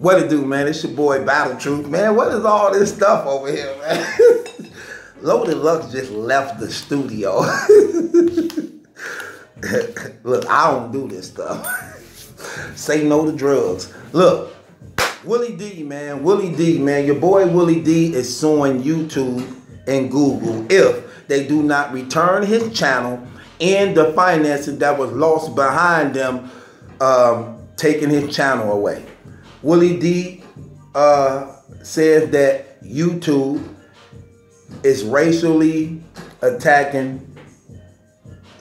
What it do, man? It's your boy Battle Truth, man. What is all this stuff over here, man? Loaded Lux just left the studio. Look, I don't do this stuff. Say no to drugs. Look, Willie D, man. Willie D, man. Your boy Willie D is suing YouTube and Google if they do not return his channel and the finances that was lost behind them taking his channel away. Willie D says that YouTube is racially attacking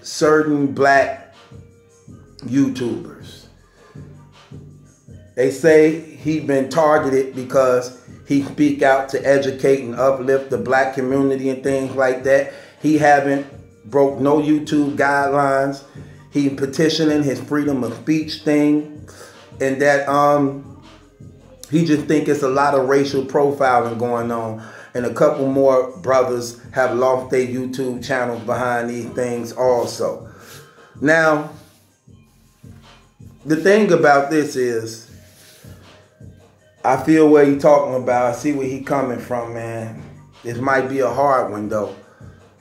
certain black YouTubers. They say he been targeted because he speak out to educate and uplift the black community and things like that. He haven't broke no YouTube guidelines. He petitioning his freedom of speech thing, and that he just think it's a lot of racial profiling going on. And a couple more brothers have lost their YouTube channels behind these things also. Now, the thing about this is, I feel where he talking about. I see where he coming from, man. This might be a hard one, though,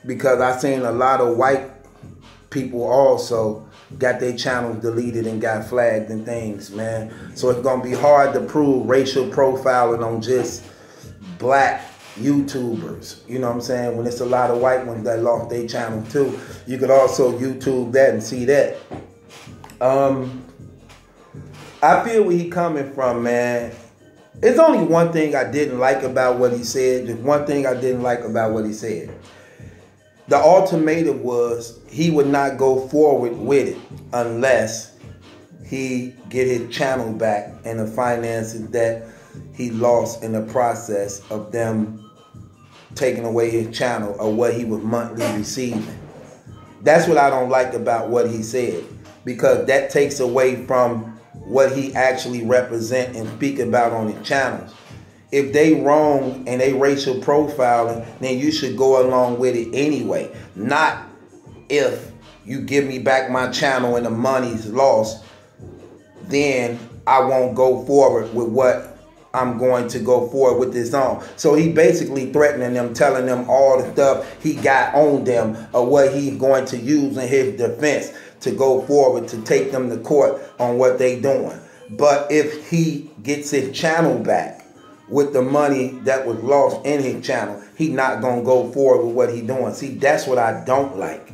because I seen a lot of white people also got their channels deleted and got flagged and things, man. So it's going to be hard to prove racial profiling on just black YouTubers. You know what I'm saying? When it's a lot of white ones that lost their channel too. You could also YouTube that and see that. I feel where he coming from, man. It's only one thing I didn't like about what he said. Just one thing I didn't like about what he said. The ultimatum was he would not go forward with it unless he get his channel back and the finances that he lost in the process of them taking away his channel or what he was monthly receiving. That's what I don't like about what he said, because that takes away from what he actually represent and speak about on his channels. If they wrong and they racial profiling, then you should go along with it anyway. Not if you give me back my channel and the money's lost, then I won't go forward with what I'm going to go forward with this on. So he basically threatening them, telling them all the stuff he got on them or what he's going to use in his defense to go forward to take them to court on what they doing. But if he gets his channel back with the money that was lost in his channel, he not gonna go forward with what he doing. See, that's what I don't like.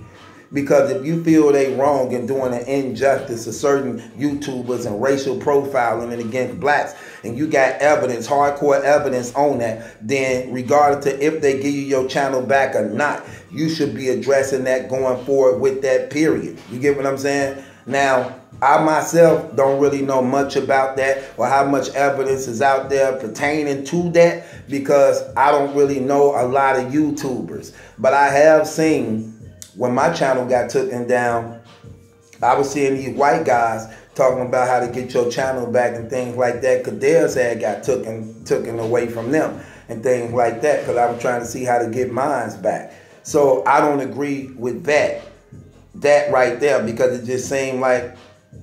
Because if you feel they wrong in doing an injustice to certain YouTubers and racial profiling and against blacks, and you got evidence, hardcore evidence on that, then regardless to if they give you your channel back or not, you should be addressing that going forward with that period. You get what I'm saying? Now, I myself don't really know much about that or how much evidence is out there pertaining to that, because I don't really know a lot of YouTubers. But I have seen, when my channel got taken down, I was seeing these white guys talking about how to get your channel back and things like that, because theirs had got taken away from them and things like that, because I was trying to see how to get mine back. So I don't agree with that right there, because it just seemed like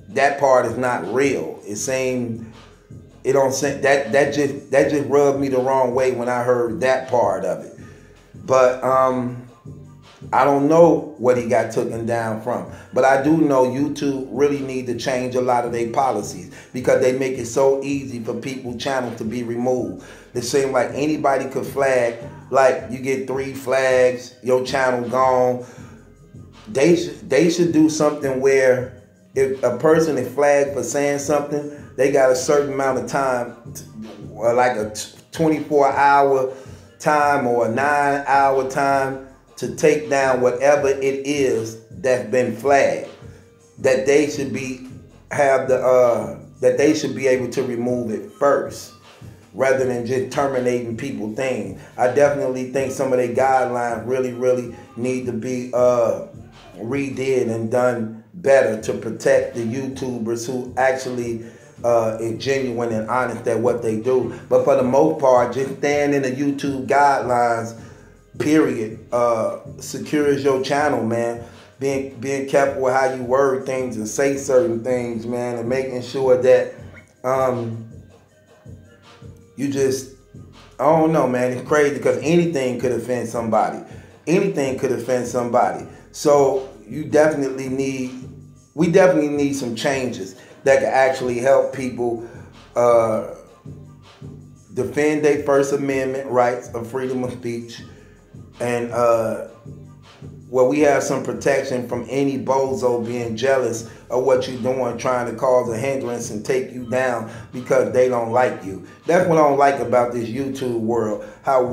that part is not real. It seemed, it don't seem, that just rubbed me the wrong way when I heard that part of it. But I don't know what he got taken down from. But I do know YouTube really need to change a lot of their policies, because they make it so easy for people's channels to be removed. It seems like anybody could flag, like you get 3 flags, your channel gone. They should do something where if a person is flagged for saying something, they got a certain amount of time, or like a 24-hour time or a 9-hour time to take down whatever it is that's been flagged. That they should be that they should be able to remove it first, rather than just terminating people's things. I definitely think some of their guidelines really need to be redid and done better to protect the YouTubers who actually is genuine and honest at what they do. But for the most part, just staying in the YouTube guidelines, period, secures your channel, man. Being careful with how you word things and say certain things, man, and making sure that you just, I don't know, man. It's crazy because anything could offend somebody. Anything could offend somebody. So we definitely need some changes that can actually help people defend their First Amendment rights of freedom of speech, and where we have some protection from any bozo being jealous of what you're doing, trying to cause a hindrance and take you down because they don't like you. That's what I don't like about this YouTube world. How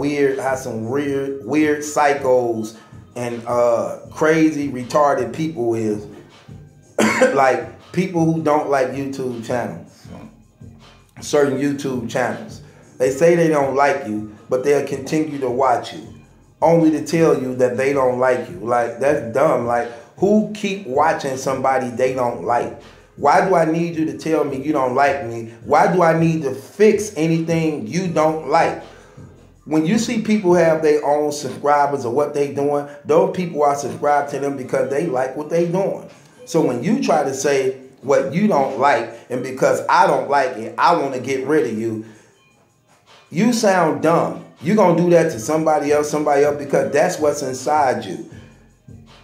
some weird psychos and crazy retarded people is. Like people who don't like YouTube channels, certain YouTube channels. They say they don't like you, but they'll continue to watch you, only to tell you that they don't like you. Like, that's dumb. Like, who keep watching somebody they don't like? Why do I need you to tell me you don't like me? Why do I need to fix anything you don't like? When you see people have their own subscribers or what they doing, those people are subscribed to them because they like what they doing. So when you try to say what you don't like, and because I don't like it, I want to get rid of you, you sound dumb. You're going to do that to somebody else, because that's what's inside you.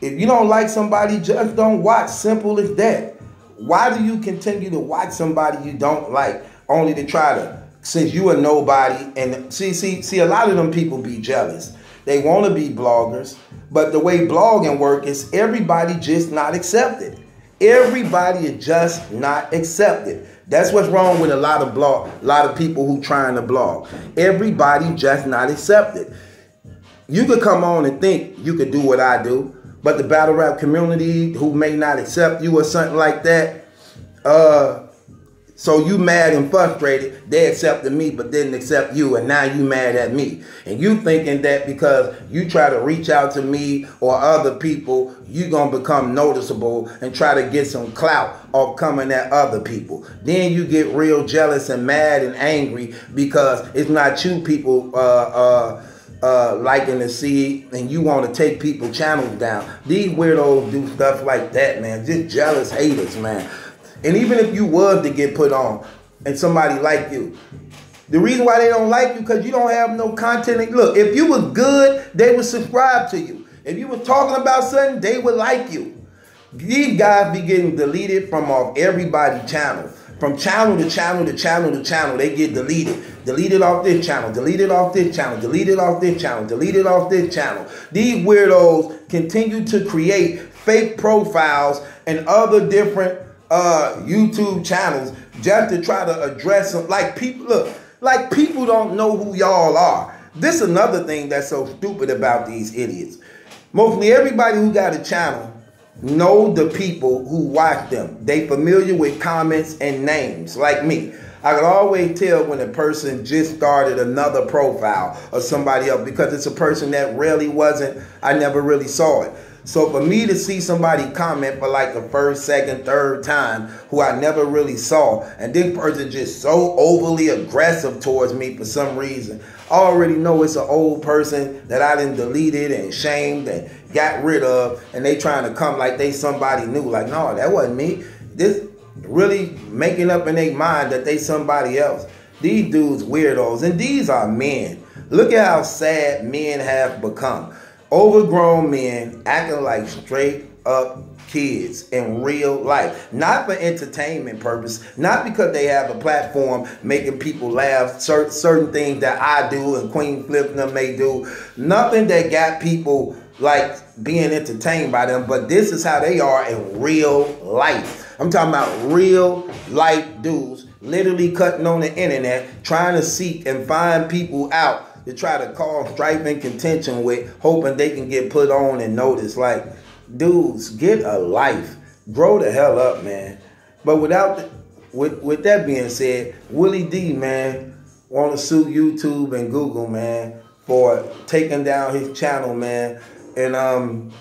If you don't like somebody, just don't watch. Simple as that. Why do you continue to watch somebody you don't like, only to try to, since you are nobody, and see, a lot of them people be jealous. They want to be bloggers, but the way blogging work is everybody just not accepted. Everybody is just not accepted. That's what's wrong with a lot of people who trying to blog. Everybody just not accepted. You could come on and think you could do what I do, but the battle rap community who may not accept you or something like that, so you mad and frustrated, they accepted me but didn't accept you, and now you mad at me. And you thinking that because you try to reach out to me or other people, you gonna become noticeable and try to get some clout off coming at other people. Then you get real jealous and mad and angry because it's not you people liking to see, and you want to take people's channels down. These weirdos do stuff like that, man. Just jealous haters, man. And even if you was to get put on and somebody like you, the reason why they don't like you because you don't have no content. Look, if you was good, they would subscribe to you. If you was talking about something, they would like you. These guys be getting deleted from off everybody's channel. From channel to channel to channel to channel, they get deleted. Deleted off this channel, deleted off this channel, deleted off this channel, deleted off this channel. These weirdos continue to create fake profiles and other different YouTube channels just to try to address them. Like people, look, like people don't know who y'all are. This is another thing that's so stupid about these idiots. Mostly everybody who got a channel know the people who watch them. They familiar with comments and names, like me. I can always tell when a person just started another profile or somebody else because it's a person that really wasn't, I never really saw it. So for me to see somebody comment for like the first, second, third time who I never really saw, and this person just so overly aggressive towards me for some reason, I already know it's an old person that I done deleted and shamed and got rid of, and they trying to come like they somebody new. Like, no, that wasn't me. This really making up in their mind that they somebody else. These dudes weirdos, and these are men. Look at how sad men have become. Overgrown men acting like straight up kids in real life. Not for entertainment purpose, not because they have a platform making people laugh, certain things that I do and Queen Flip and them may do. Nothing that got people like being entertained by them, but this is how they are in real life. I'm talking about real life dudes literally cutting on the internet, trying to seek and find people out to try to cause strife and contention with, hoping they can get put on and noticed. Like, dudes, get a life. Grow the hell up, man. But with that being said, Willie D, man, want to sue YouTube and Google, man, for taking down his channel, man. And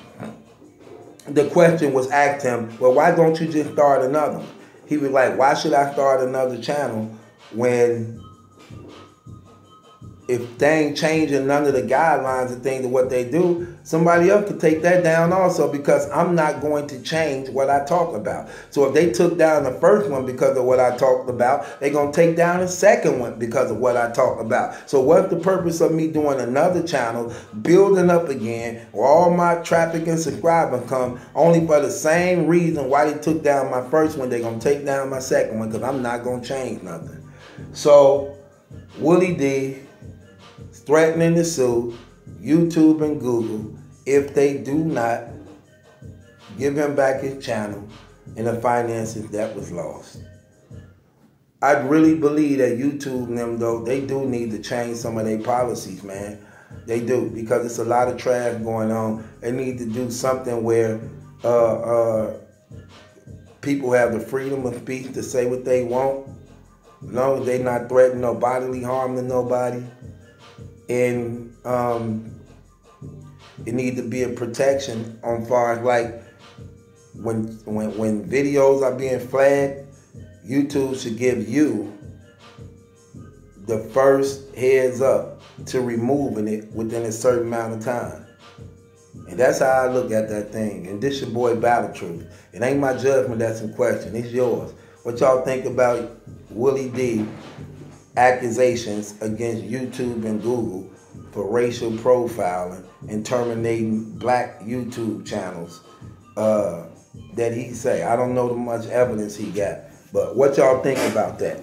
the question was asked him, well, why don't you just start another one? He was like, why should I start another channel when if they ain't changing none of the guidelines and things of what they do, somebody else could take that down also, because I'm not going to change what I talk about. So if they took down the first one because of what I talked about, they're going to take down the second one because of what I talked about. So what's the purpose of me doing another channel, building up again, where all my traffic and subscribers come, only for the same reason why they took down my first one, they're going to take down my second one, because I'm not going to change nothing. So Willie D threatening to sue YouTube and Google if they do not give him back his channel and the finances that was lost. I really believe that YouTube and them, though, they do need to change some of their policies, man. They do, because it's a lot of trash going on. They need to do something where people have the freedom of speech to say what they want. No, they not threatening no bodily harm to nobody. And it needs to be a protection on far as like when videos are being flagged, YouTube should give you the first heads up to removing it within a certain amount of time. And that's how I look at that thing. And this your boy Battle Truth. It ain't my judgment that's in question. It's yours. What y'all think about Willie D accusations against YouTube and Google for racial profiling and terminating black YouTube channels that he say? I don't know the much evidence he got, but what y'all think about that?